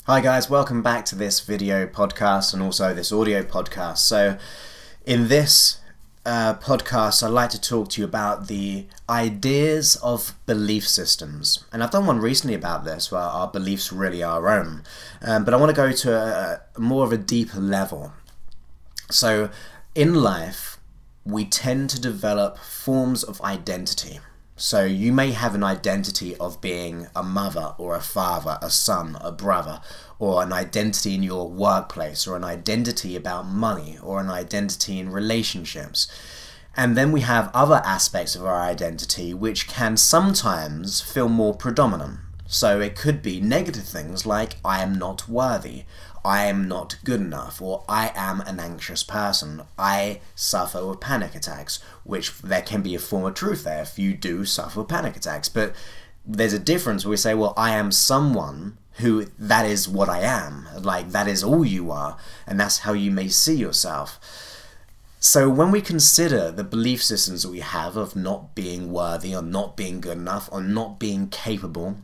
Hi guys, welcome back to this video podcast and also this audio podcast. So in this podcast I'd like to talk to you about the ideas of belief systems. And I've done one recently about this where our beliefs really are our own. But I want to go to a more of a deeper level. So in life we tend to develop forms of identity. So you may have an identity of being a mother or a father, a son, a brother, or an identity in your workplace, or an identity about money, or an identity in relationships. And then we have other aspects of our identity which can sometimes feel more predominant. So it could be negative things like I am not worthy, I am not good enough, or I am an anxious person, I suffer with panic attacks, which there can be a form of truth there if you do suffer with panic attacks. But there's a difference where we say, well, I am someone who, that is what I am, like that is all you are, and that's how you may see yourself. So when we consider the belief systems that we have of not being worthy, or not being good enough, or not being capable,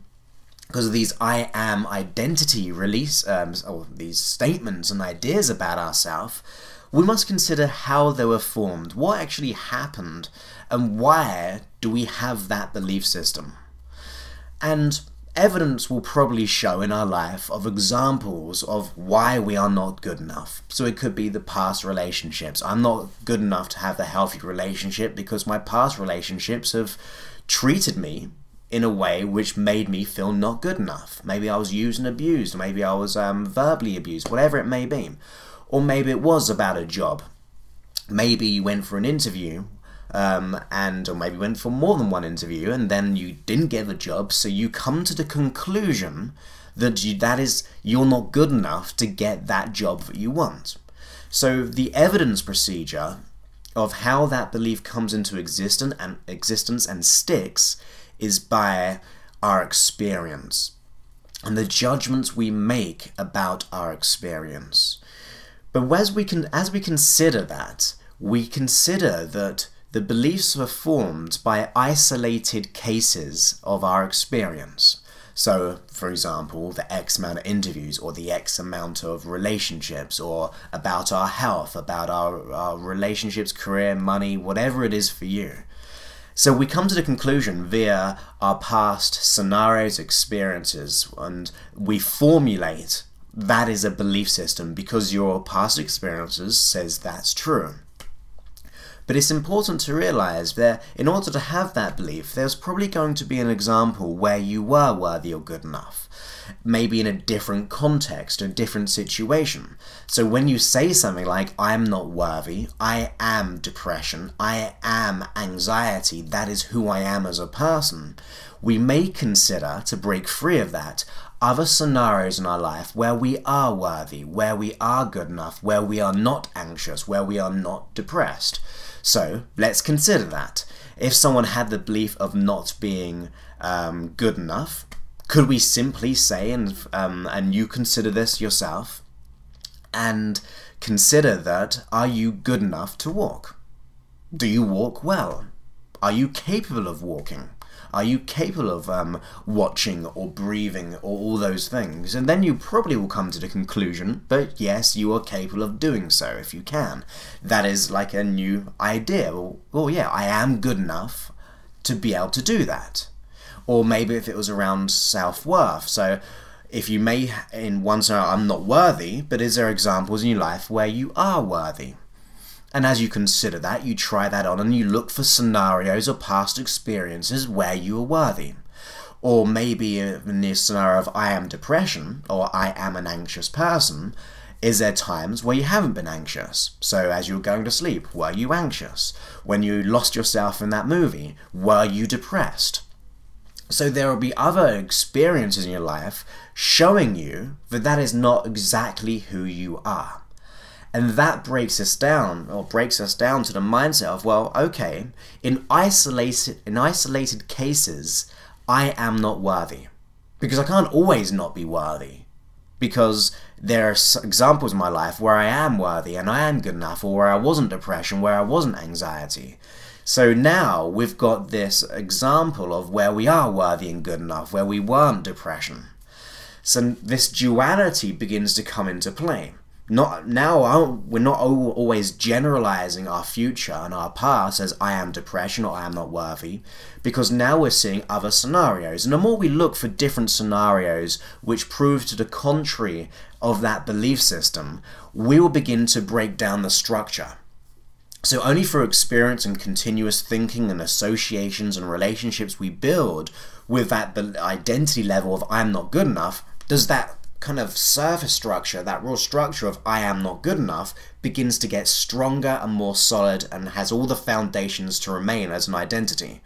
because of these I am identity or these statements and ideas about ourselves, we must consider how they were formed, what actually happened, and why do we have that belief system. And evidence will probably show in our life of examples of why we are not good enough. So it could be the past relationships. I'm not good enough to have a healthy relationship because my past relationships have treated me in a way which made me feel not good enough. Maybe I was used and abused, maybe I was verbally abused, whatever it may be. Or maybe it was about a job. Maybe you went for an interview, or maybe went for more than one interview, and then you didn't get the job, so you come to the conclusion that you're not good enough to get that job that you want. So the evidence procedure of how that belief comes into existence and sticks is by our experience and the judgments we make about our experience. But as we consider that, we consider that the beliefs were formed by isolated cases of our experience. So, for example, the X amount of interviews, or the X amount of relationships, or about our health, about our relationships, career, money, whatever it is for you. So we come to the conclusion via our past scenarios, experiences, and we formulate that is a belief system because your past experiences says that's true. But it's important to realize that in order to have that belief, there's probably going to be an example where you were worthy or good enough. Maybe in a different context, a different situation. So when you say something like, I'm not worthy, I am depression, I am anxiety, that is who I am as a person, we may consider, to break free of that, other scenarios in our life where we are worthy, where we are good enough, where we are not anxious, where we are not depressed. So let's consider that. If someone had the belief of not being good enough, could we simply say, and you consider this yourself, and consider that, are you good enough to walk? Do you walk well? Are you capable of walking? Are you capable of watching or breathing or all those things? And then you probably will come to the conclusion, but yes, you are capable of doing so if you can. That is like a new idea. Well, yeah, I am good enough to be able to do that. Or maybe if it was around self-worth. So if you may, in one scenario, I'm not worthy, but is there examples in your life where you are worthy? And as you consider that, you try that on and you look for scenarios or past experiences where you are worthy. Or maybe in the scenario of I am depression, or I am an anxious person, is there times where you haven't been anxious? So as you were going to sleep, were you anxious? When you lost yourself in that movie, were you depressed? So there will be other experiences in your life showing you that that is not exactly who you are. And that breaks us down to the mindset of, well, okay, in isolated cases, I am not worthy. Because I can't always not be worthy. Because there are examples in my life where I am worthy and I am good enough, or where I wasn't depression, where I wasn't anxiety. So now we've got this example of where we are worthy and good enough, where we weren't depression. So this duality begins to come into play. We're not always generalizing our future and our past as I am depression or I am not worthy, because now we're seeing other scenarios. And the more we look for different scenarios which prove to the contrary of that belief system, we will begin to break down the structure. So only through experience and continuous thinking and associations and relationships we build with that identity level of I'm not good enough, does that kind of surface structure, that raw structure of I am not good enough, begins to get stronger and more solid and has all the foundations to remain as an identity.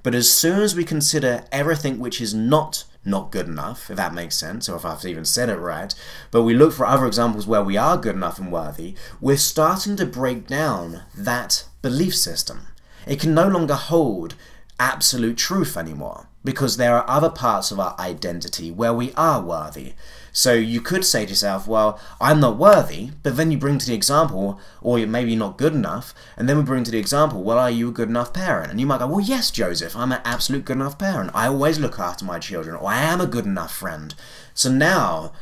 But as soon as we consider everything which is not good enough, if that makes sense, or if I've even said it right, but we look for other examples where we are good enough and worthy, we're starting to break down that belief system. It can no longer hold absolute truth anymore, because there are other parts of our identity where we are worthy. So you could say to yourself, well, I'm not worthy, but then you bring to the example, or you're maybe not good enough, and then we bring to the example, well, are you a good enough parent? And you might go, well, yes, Joseph, I'm an absolute good enough parent. I always look after my children, or I am a good enough friend. So now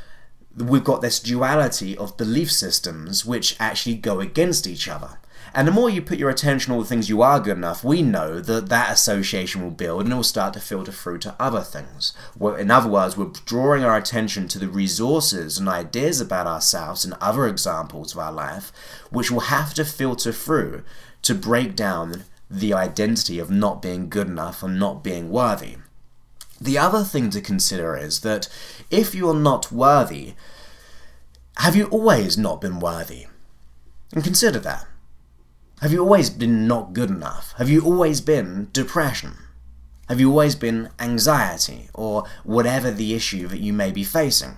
we've got this duality of belief systems which actually go against each other. And the more you put your attention on the things you are good enough, we know that that association will build and it will start to filter through to other things. In other words, we're drawing our attention to the resources and ideas about ourselves and other examples of our life, which will have to filter through to break down the identity of not being good enough and not being worthy. The other thing to consider is that if you're not worthy, have you always not been worthy? And consider that. Have you always been not good enough? Have you always been depression? Have you always been anxiety or whatever the issue that you may be facing?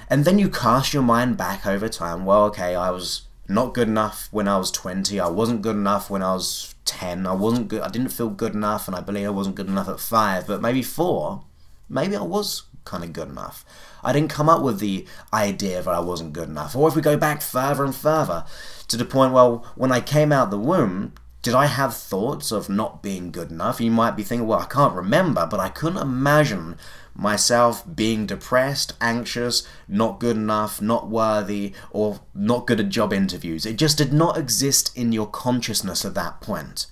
And then you cast your mind back over time. Well, okay, I was not good enough when I was 20. I wasn't good enough when I was 10. I didn't feel good enough, and I believe I wasn't good enough at 5, but maybe 4. Maybe I was kind of good enough. I didn't come up with the idea that I wasn't good enough. Or if we go back further and further to the point, well, when I came out the womb, did I have thoughts of not being good enough? You might be thinking, well, I can't remember, but I couldn't imagine myself being depressed, anxious, not good enough, not worthy, or not good at job interviews. It just did not exist in your consciousness at that point.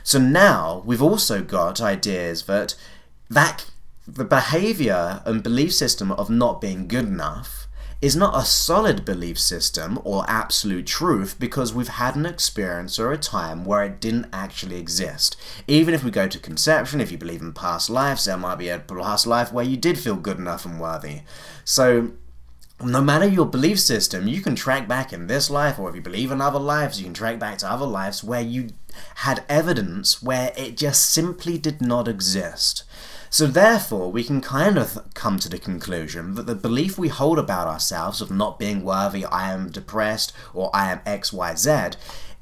So now we've also got ideas that the behavior and belief system of not being good enough is not a solid belief system or absolute truth, because we've had an experience or a time where it didn't actually exist. Even if we go to conception, if you believe in past lives, there might be a past life where you did feel good enough and worthy. So no matter your belief system, you can track back in this life, or if you believe in other lives, you can track back to other lives where you had evidence where it just simply did not exist. So therefore, we can kind of come to the conclusion that the belief we hold about ourselves of not being worthy, I am depressed, or I am XYZ,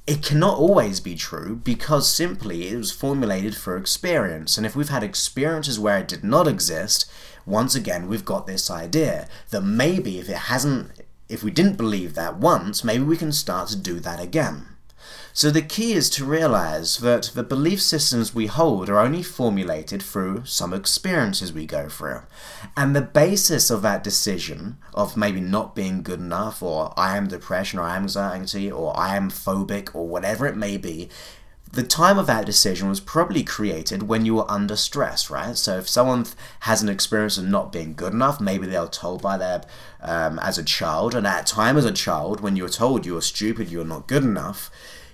it cannot always be true, because simply it was formulated through experience. And if we've had experiences where it did not exist, once again, we've got this idea that maybe if we didn't believe that once, maybe we can start to do that again. So the key is to realize that the belief systems we hold are only formulated through some experiences we go through. And the basis of that decision of maybe not being good enough, or I am depression, or I am anxiety, or I am phobic, or whatever it may be, the time of that decision was probably created when you were under stress, right? So if someone has an experience of not being good enough, maybe they were told by their, as a child, and at a time as a child, when you were told you were stupid, you were not good enough,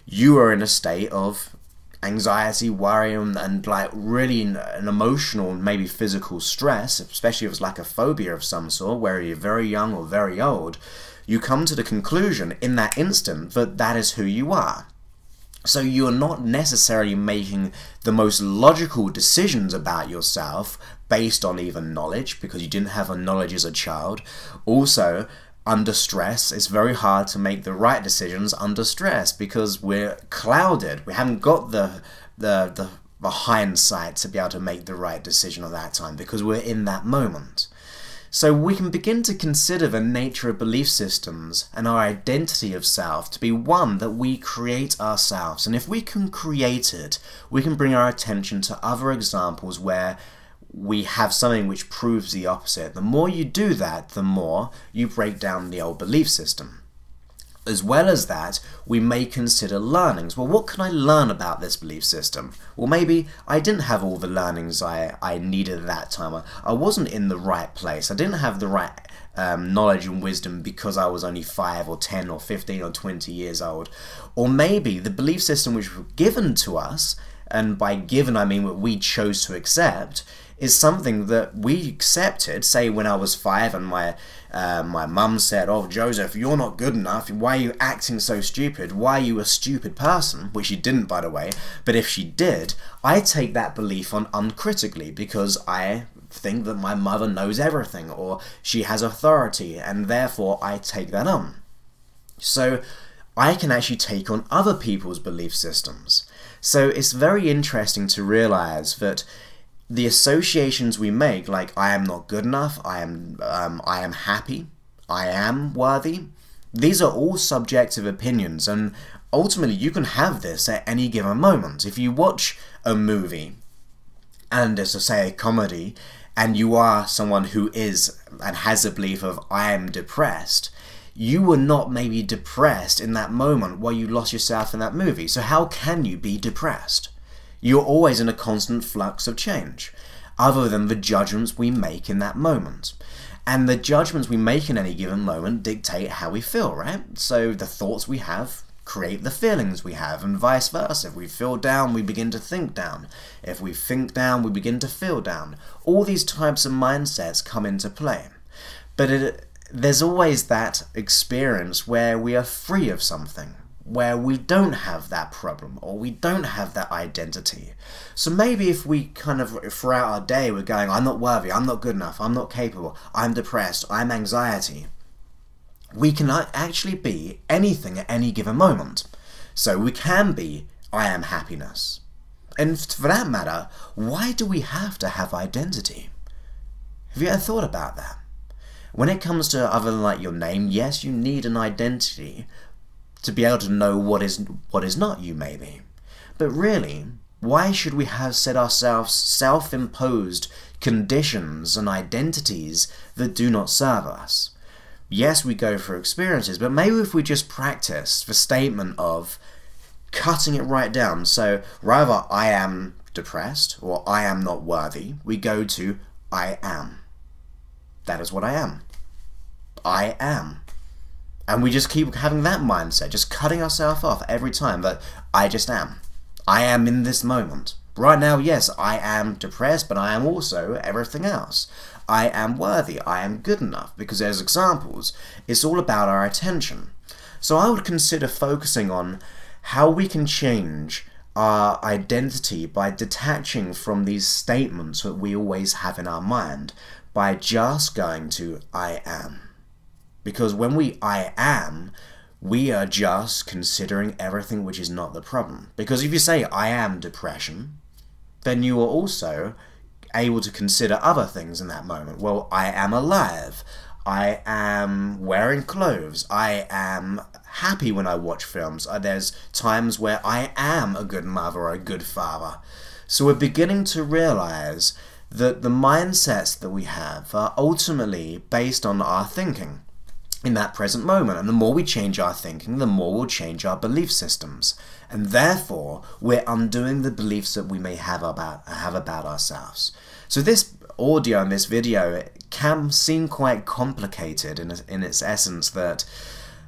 you are in a state of anxiety, worry, and like really an emotional and maybe physical stress, especially if it's like a phobia of some sort, where you're very young or very old, you come to the conclusion in that instant that that is who you are. So you're not necessarily making the most logical decisions about yourself based on even knowledge, because you didn't have a knowledge as a child. Also, under stress, it's very hard to make the right decisions under stress because we're clouded. We haven't got the hindsight to be able to make the right decision at that time because we're in that moment. So we can begin to consider the nature of belief systems and our identity of self to be one that we create ourselves. And if we can create it, we can bring our attention to other examples where we have something which proves the opposite. The more you do that, the more you break down the old belief system. As well as that, we may consider learnings. Well, what can I learn about this belief system? Well, maybe I didn't have all the learnings I needed at that time. I wasn't in the right place. I didn't have the right knowledge and wisdom because I was only 5 or 10 or 15 or 20 years old. Or maybe the belief system which was given to us, and by given I mean what we chose to accept, is something that we accepted, say when I was 5 and my mum said, "Oh, Joseph, you're not good enough. Why are you acting so stupid? Why are you a stupid person?" Which she didn't, by the way. But if she did, I take that belief on uncritically because I think that my mother knows everything or she has authority, and therefore I take that on. So I can actually take on other people's belief systems. So it's very interesting to realize that the associations we make, like I am not good enough, I am happy, I am worthy, these are all subjective opinions, and ultimately you can have this at any given moment. If you watch a movie, and as I say, a comedy, and you are someone who is and has a belief of I am depressed, you were not maybe depressed in that moment while you lost yourself in that movie. So how can you be depressed? You're always in a constant flux of change, other than the judgments we make in that moment. And the judgments we make in any given moment dictate how we feel, right? So the thoughts we have create the feelings we have, and vice versa. If we feel down, we begin to think down. If we think down, we begin to feel down. All these types of mindsets come into play. But there's always that experience where we are free of something, where we don't have that problem, or we don't have that identity. So maybe if we kind of, throughout our day, we're going, I'm not worthy, I'm not good enough, I'm not capable, I'm depressed, I'm anxiety, we can actually be anything at any given moment. So we can be, I am happiness. And for that matter, why do we have to have identity? Have you ever thought about that? When it comes to other than like your name, yes, you need an identity to be able to know what is not you, maybe. But really, why should we have set ourselves self-imposed conditions and identities that do not serve us? Yes, we go for experiences, but maybe if we just practice the statement of cutting it right down, so rather I am depressed or I am not worthy, we go to I am. That is what I am. I am. And we just keep having that mindset, just cutting ourselves off every time that I just am. I am in this moment. Right now, yes, I am depressed, but I am also everything else. I am worthy, I am good enough, because as examples, it's all about our attention. So I would consider focusing on how we can change our identity by detaching from these statements that we always have in our mind, by just going to I am. Because when we I am, we are just considering everything which is not the problem. Because if you say I am depression, then you are also able to consider other things in that moment. Well, I am alive. I am wearing clothes. I am happy when I watch films. There's times where I am a good mother or a good father. So we're beginning to realize that the mindsets that we have are ultimately based on our thinking in that present moment. And the more we change our thinking, the more we'll change our belief systems. And therefore, we're undoing the beliefs that we may have about ourselves. So this audio and this video can seem quite complicated in its essence, that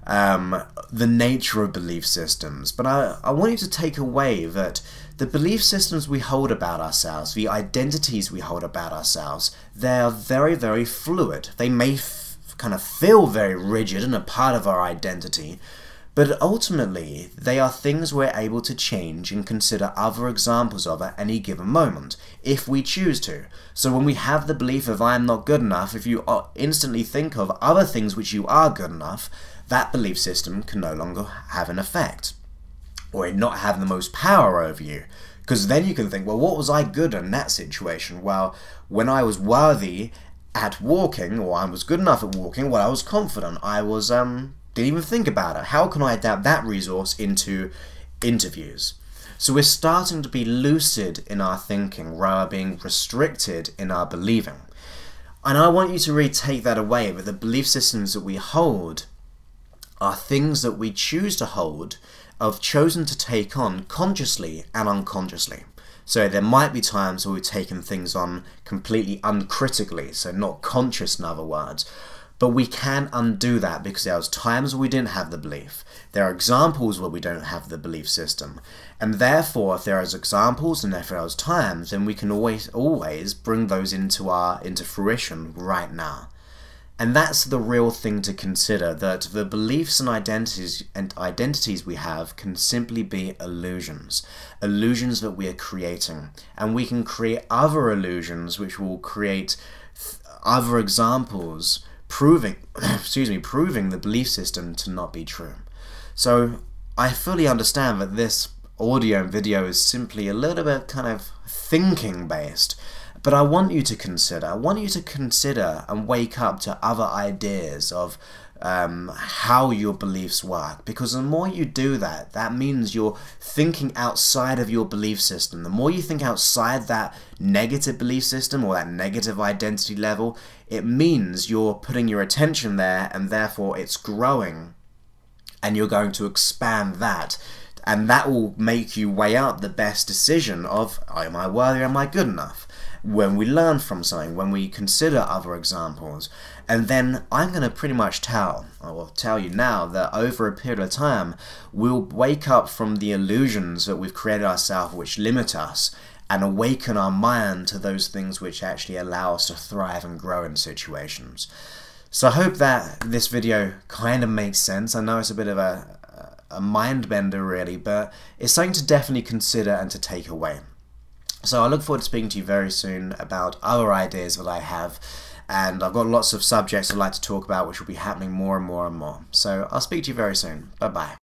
the nature of belief systems. But I want you to take away that the belief systems we hold about ourselves, the identities we hold about ourselves, they are very, very fluid. They may kind of feel very rigid and a part of our identity, but ultimately they are things we're able to change and consider other examples of at any given moment, if we choose to. So when we have the belief of I am not good enough, if you instantly think of other things which you are good enough, that belief system can no longer have an effect, or it not have the most power over you. Because then you can think, well, what was I good in that situation? Well, when I was worthy at walking, or I was good enough at walking, well, I was confident. I was, didn't even think about it. How can I adapt that resource into interviews? So we're starting to be lucid in our thinking rather than being restricted in our believing. And I want you to really take that away, that the belief systems that we hold are things that we choose to hold, have chosen to take on consciously and unconsciously. So there might be times where we've taken things on completely uncritically, so not conscious in other words. But we can undo that because there was times where we didn't have the belief. There are examples where we don't have the belief system. And therefore, if there are examples and if there are times, then we can always bring those into fruition right now. And that's the real thing to consider, that the beliefs and identities we have can simply be illusions. Illusions that we are creating. And we can create other illusions which will create other examples proving the belief system to not be true. So I fully understand that this audio and video is simply a little bit kind of thinking based, but I want you to consider and wake up to other ideas of how your beliefs work, because the more you do that, that means you're thinking outside of your belief system. The more you think outside that negative belief system or that negative identity level, it means you're putting your attention there, and therefore it's growing, and you're going to expand that, and that will make you weigh up the best decision of, am I worthy, am I good enough? When we learn from something, when we consider other examples. And then I'm going to pretty much I will tell you now that over a period of time, we'll wake up from the illusions that we've created ourselves which limit us, and awaken our mind to those things which actually allow us to thrive and grow in situations. So I hope that this video kind of makes sense. I know it's a bit of a mind bender really, but it's something to definitely consider and to take away. So I look forward to speaking to you very soon about other ideas that I have, and I've got lots of subjects I'd like to talk about which will be happening more and more and more. So I'll speak to you very soon. Bye bye.